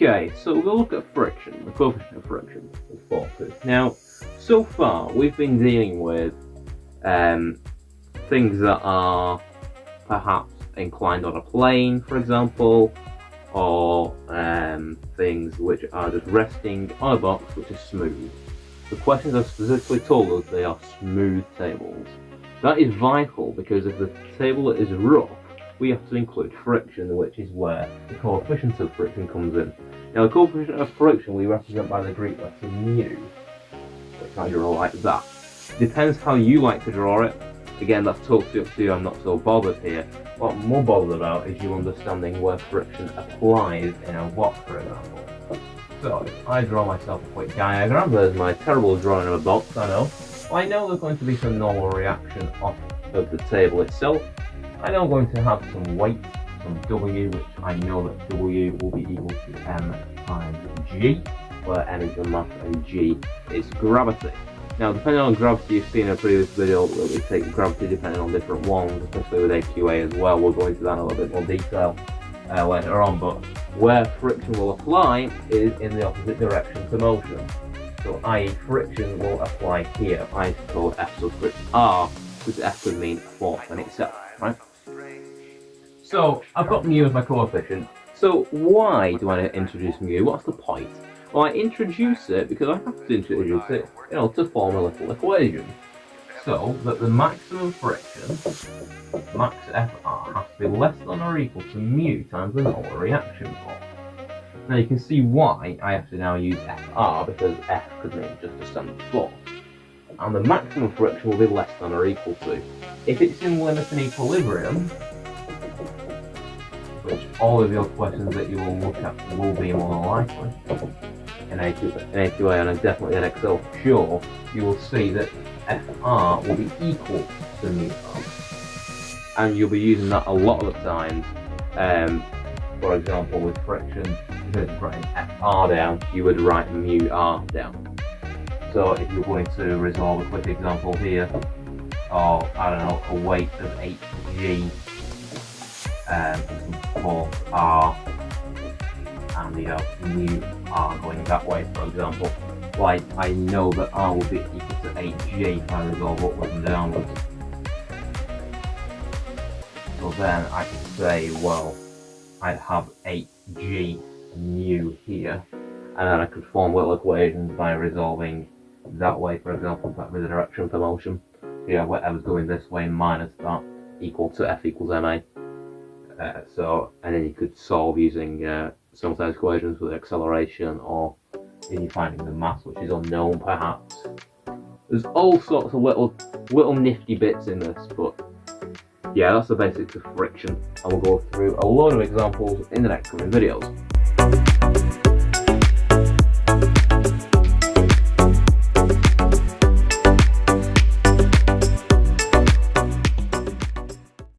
Okay, so we'll look at friction, the coefficient of friction with forces. Now, so far we've been dealing with things that are perhaps inclined on a plane, for example, or things which are just resting on a box which is smooth. The questions have specifically told us they are smooth tables. That is vital because if the table is rough, we have to include friction, which is where the coefficient of friction comes in. Now, the coefficient of friction we represent by the Greek letter mu, which I draw like that. Depends how you like to draw it. Again, that's totally up to you. I'm not so bothered here. What I'm more bothered about is you understanding where friction applies in a box, for example. So, if I draw myself a quick diagram, there's my terrible drawing of a box, I know. I know there's going to be some normal reaction off of the table itself. I know I'm going to have some weight, some W, which I know that W will be equal to M times G, where M is the mass and G is gravity. Now, depending on gravity, you've seen in a previous video that we take gravity depending on different ones, especially with AQA as well. We'll go into that in a little bit more detail later on, but where friction will apply is in the opposite direction to motion. So, i.e. friction will apply here. I suppose F subscript R, because F could mean force in itself, right? So, I've got mu as my coefficient. So, why do I introduce mu? What's the point? Well, I introduce it because I have to introduce it, to form a little equation. So that the maximum friction, max Fr, has to be less than or equal to mu times the normal reaction force. Now you can see why I have to now use Fr, because F could mean just a standard force. And the maximum friction will be less than or equal to. If it's in limit and equilibrium, which all of your questions that you will look at will be more than likely, in AQA and definitely in Excel for sure, you will see that Fr will be equal to mu r. And you'll be using that a lot of the times. For example, with friction, instead of writing Fr down, you would write mu r down. So if you're going to resolve a quick example here, or I don't know, a weight of 8g for r, and you have mu r going that way, for example. Like, I know that r will be equal to 8g if I resolve upwards and downwards. So then I can say, well, I'd have 8g mu here, and then I could form little equations by resolving that way, for example, that with the direction for motion. You have whatever's going this way minus that equal to F equals ma. And then you could solve using sometimes equations with acceleration, or if you're finding the mass which is unknown perhaps. There's all sorts of little nifty bits in this, but yeah, that's the basics of friction, and we'll go through a load of examples in the next coming videos.